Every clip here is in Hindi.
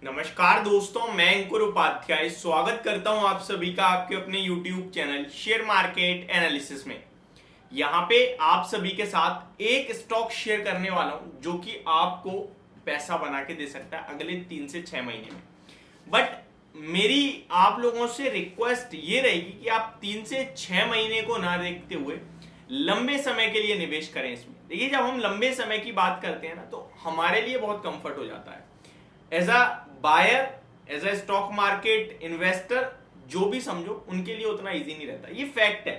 नमस्कार दोस्तों, मैं अंकुर उपाध्याय स्वागत करता हूं आप सभी का आपके अपने YouTube channel share market analysis में। यहां पे आप सभी के साथ एक स्टॉक शेयर करने वाला हूं जो कि आपको पैसा बना के दे सकता है अगले 3 से 6 महीने में। बट मेरी आप लोगों से रिक्वेस्ट ये रहेगी कि आप 3 से 6 महीने को ना देखते हुए लंबे समय के लिए निवेश करें इसमें। देखिए, जब हम लंबे समय की बात करते हैं ना तो हमारे लिए बहुत कंफर्ट हो जाता है। As a buyer, as a stock market investor, जो भी समझो, उनके लिए उतना इजी नहीं रहता। ये फैक्ट है।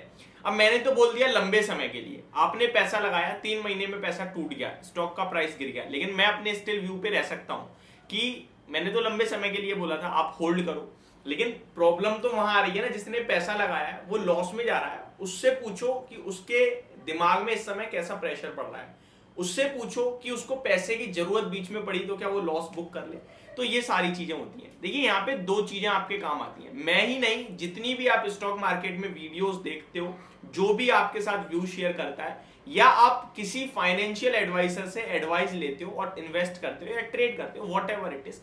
अब मैंने तो बोल दिया लंबे समय के लिए, आपने पैसा लगाया, 3 महीने में पैसा टूट गया, स्टॉक का प्राइस गिर गया, लेकिन मैं अपने स्टिल व्यू पे रह सकता हूं कि मैंने तो लंबे समय के लिए बोला था, आप होल्ड करो। लेकिन प्रॉब्लम तो वहां आ रही है ना, जिसने पैसा लगाया है वो लॉस में जा रहा है। उससे पूछो कि उसके दिमाग में इस समय कैसा प्रेशर पड़ रहा है। उससे पूछो कि उसको पैसे की जरूरत बीच में पड़ी तो क्या वो लॉस बुक कर ले। तो ये सारी चीजें होती हैं। देखिए, यहाँ पे 2 चीजें आपके काम आती हैं। मैं ही नहीं, जितनी भी आप स्टॉक मार्केट में वीडियोस देखते हो, जो भी आपके साथ व्यू शेयर करता है, या आप किसी फाइनेंशियल एडवाइजर से एडवाइस लेते हो और इन्वेस्ट करते हो या ट्रेड करते हो, वॉट एवर इट इज,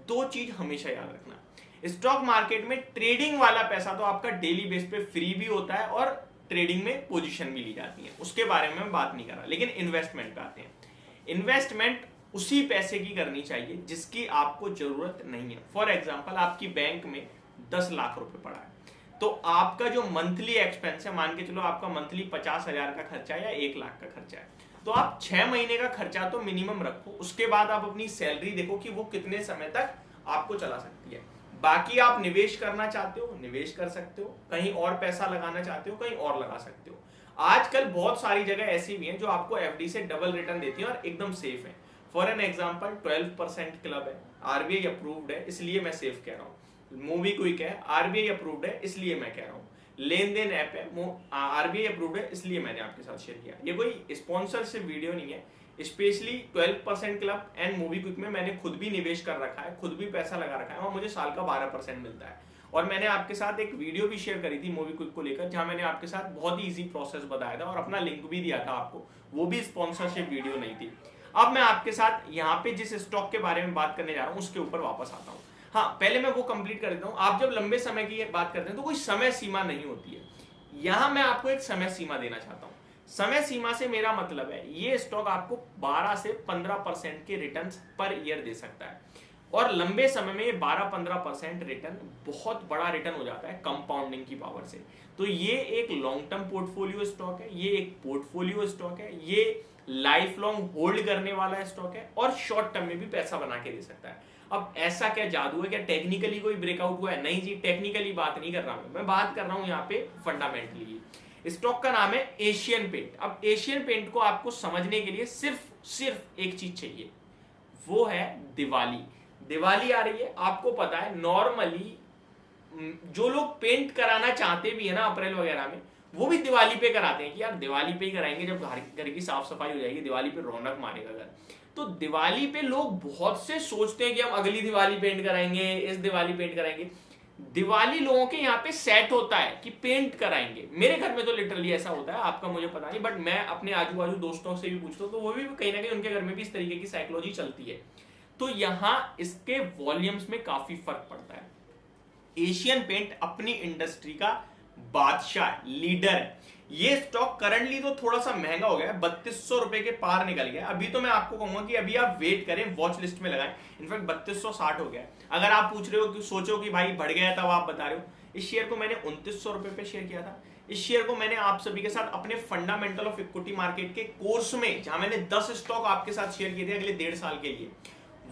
2 चीज हमेशा याद रखना। स्टॉक मार्केट में ट्रेडिंग वाला पैसा तो आपका डेली बेस पे फ्री भी होता है और ट्रेडिंग में पोजीशन भी ली जाती है, उसके बारे में मैं बात नहीं कर रहा। लेकिन इन्वेस्टमेंट पे आते हैं। इन्वेस्टमेंट उसी पैसे की करनी चाहिए जिसकी आपको जरूरत नहीं है। फॉर एग्जाम्पल, आपकी बैंक में 10 लाख रुपए पड़ा है, तो आपका जो मंथली एक्सपेंस है, मान के चलो आपका मंथली 50,000 का खर्चा है या 1 लाख का खर्चा है, तो आप 6 महीने का खर्चा तो मिनिमम रखो। उसके बाद आप अपनी सैलरी देखो कि वो कितने समय तक आपको चला सकती है। बाकी आप निवेश करना चाहते हो, निवेश कर सकते हो, कहीं और पैसा लगाना चाहते हो, कहीं और लगा सकते हो। आजकल बहुत सारी जगह ऐसी भी हैं जो आपको एफडी से डबल रिटर्न देती हैं और एकदम सेफ है। फॉर एन एग्जाम्पल, 12% क्लब है, आरबीआई अप्रूव्ड है, इसलिए मैं सेफ कह रहा हूँ। मूवी क्विक है, आरबीआई अप्रूव्ड है, इसलिए मैं कह रहा हूँ। लेन देन ऐप है, आरबीआई अप्रूव्ड है, इसलिए मैंने आपके साथ शेयर किया। ये कोई स्पॉन्सरशिप वीडियो नहीं है। Specially 12% club and movie quick में मैंने खुद भी निवेश कर रखा है, खुद भी पैसा लगा रखा है और मुझे साल का 12% मिलता है। और मैंने आपके साथ एक वीडियो भी शेयर करी थी मूवी क्विक को लेकर, जहां मैंने आपके साथ बहुत ही इजी प्रोसेस बताया था और अपना लिंक भी दिया था आपको। वो भी स्पॉन्सरशिप वीडियो नहीं थी। अब मैं आपके साथ यहाँ पे जिस स्टॉक के बारे में बात करने जा रहा हूँ उसके ऊपर वापस आता हूँ। हाँ, पहले मैं वो कंप्लीट कर देता हूँ। आप जब लंबे समय की बात करते हैं तो कोई समय सीमा नहीं होती है। यहाँ मैं आपको एक समय सीमा देना चाहता हूँ। समय सीमा से मेरा मतलब है, ये स्टॉक आपको 12 से 15% के रिटर्न्स पर ईयर दे सकता है और लंबे समय में ये 12-15% रिटर्न बहुत बड़ा रिटर्न हो जाता है कंपाउंडिंग की पावर से। तो ये एक लॉन्ग टर्म पोर्टफोलियो स्टॉक है, ये एक पोर्टफोलियो स्टॉक है, ये लाइफ लॉन्ग होल्ड करने वाला स्टॉक है और शॉर्ट टर्म में भी पैसा बना के दे सकता है। अब ऐसा क्या जादू है, क्या टेक्निकली कोई ब्रेकआउट हुआ है? नहीं जी, टेक्निकली बात नहीं कर रहा मैं बात कर रहा हूं यहाँ पे फंडामेंटली। स्टॉक का नाम है एशियन पेंट। अब एशियन पेंट को आपको समझने के लिए सिर्फ एक चीज चाहिए, वो है दिवाली। दिवाली आ रही है, आपको पता है नॉर्मली जो लोग पेंट कराना चाहते भी है ना अप्रैल वगैरह में, वो भी दिवाली पे कराते हैं कि यार दिवाली पे ही कराएंगे, जब घर की साफ सफाई हो जाएगी, दिवाली पे रौनक मारेगा घर। तो दिवाली पे लोग बहुत से सोचते हैं कि हम अगली दिवाली पेंट कराएंगे, इस दिवाली पेंट कराएंगे। दिवाली लोगों के यहाँ पे सेट होता है कि पेंट कराएंगे। मेरे घर में तो लिटरली ऐसा होता है, आपका मुझे पता नहीं, बट मैं अपने आजू बाजू दोस्तों से भी पूछता हूँ तो वो भी कहीं ना कहीं उनके घर में भी इस तरीके की साइकोलॉजी चलती है। तो यहाँ इसके वॉल्यूम्स में काफी फर्क पड़ता है। एशियन पेंट अपनी इंडस्ट्री का बादशाह, लीडर है। ये स्टॉक करंटली तो थोड़ा सा महंगा हो गया है, 3200 रुपए के पार निकल गया। अभी तो मैं आपको कहूंगा कि अभी आप वेट करें, वॉच लिस्ट में लगाएं। इनफैक्ट 3260 हो गया है। अगर आप पूछ रहे हो कि सोचो कि भाई बढ़ गया, तब आप बता रहे हो। इस शेयर को मैंने 2900 रुपए पे शेयर किया था। इस शेयर को मैंने आप सभी के साथ अपने फंडामेंटल ऑफ इक्विटी मार्केट के कोर्स में, जहां मैंने 10 स्टॉक आपके साथ शेयर किए थे अगले 1.5 साल के लिए,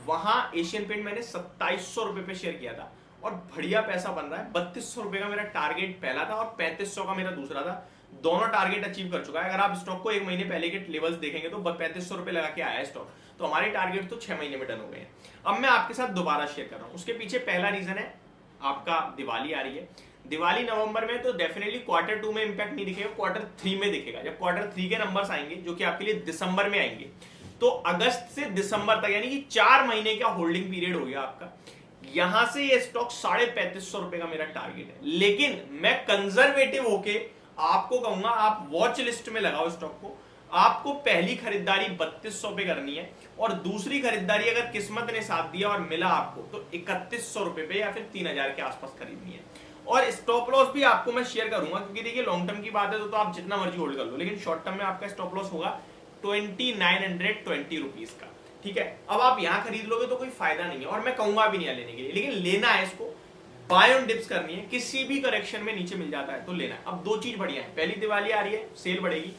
वहां एशियन पेंट मैंने 2700 रुपए पे शेयर किया था और बढ़िया पैसा बन रहा है। 3200 रुपए का मेरा टारगेट पहला था और 3500 का मेरा दूसरा था। दोनों टारगेट अचीव कर चुका है। अगर आप स्टॉक को 1 महीने पहले के लेवल्स देखेंगे तो 3500 रुपए लगा के आया है स्टॉक। तो हमारे टारगेट तो 6 महीने में डन हो गए हैं। अब मैं आपके साथ दोबारा शेयर कर रहा हूं। उसके पीछे पहला रीजन है, आपका दिवाली आ रही है। दिवाली नवंबर में, तो डेफिनेटली क्वार्टर 2 में इंपैक्ट नहीं दिखेगा, क्वार्टर 3 में दिखेगा। जब क्वार्टर 3 के नंबर्स आएंगे, जो कि आपके लिए दिसंबर में आएंगे, तो अगस्त से दिसंबर तक यानी कि 4 महीने का होल्डिंग पीरियड हो गया आपका। यहां से ये स्टॉक 3550 रुपए का मेरा टारगेट है। लेकिन मैं कंजर्वेटिव होके आपको कहूंगा, आप वॉच लिस्ट में लगाओ स्टॉक को। आपको पहली खरीदारी 3200 पे करनी है और दूसरी खरीदारी अगर किस्मत ने साथ दिया और मिला आपको तो 3100 रुपए पे या फिर 3000 के आसपास खरीदनी है। और स्टॉप लॉस भी आपको मैं शेयर करूंगा, क्योंकि देखिए लॉन्ग टर्म की बात है तो आप जितना मर्जी होल्ड कर लो, लेकिन शॉर्ट टर्म में आपका स्टॉप लॉस होगा 2920 रुपीज का। ठीक है, अब आप यहां खरीद लोगे तो कोई फायदा नहीं है और मैं कहूंगा भी नहीं लेने के लिए, लेकिन लेना है इसको। बाय ऑन डिप्स करनी है, किसी भी करेक्शन में नीचे मिल जाता है तो लेना है। अब दो चीज बढ़िया है, पहली दिवाली आ रही है, सेल बढ़ेगी,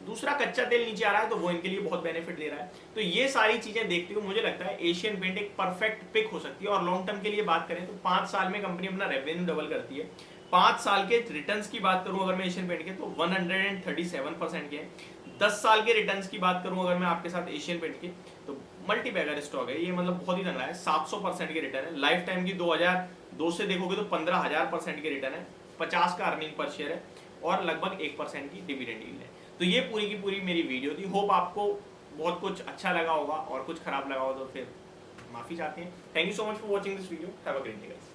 दूसरा कच्चा तेल नीचे आ रहा है तो वो इनके लिए बहुत बेनिफिट दे रहा है। तो ये सारी चीजें देखते हुए मुझे लगता है एशियन पेंट एक परफेक्ट पिक हो सकती है। और लॉन्ग टर्म के लिए बात करें तो 5 साल में कंपनी अपना रेवेन्यू डबल करती है। 5 साल के रिटर्न्स की बात करूं अगर मैं एशियन पेंट के तो 137% के हैं। 10 साल के रिटर्न्स की बात करूं अगर मैं आपके साथ एशियन पेंट के तो मल्टी बैगर स्टॉक है ये, मतलब बहुत ही तगड़ा है। 700% के रिटर्न है, लाइफ टाइम की 2002 से देखोगे तो 15,000% के रिटर्न है, 50 का अर्निंग पर शेयर है और लगभग 1% की डिविडेंड यील्ड है। तो ये पूरी की पूरी मेरी वीडियो थी। होप आपको बहुत कुछ अच्छा लगा होगा और कुछ खराब लगा हो तो फिर माफी चाहते हैं। Thank you so much for watching this video. Have a great day guys.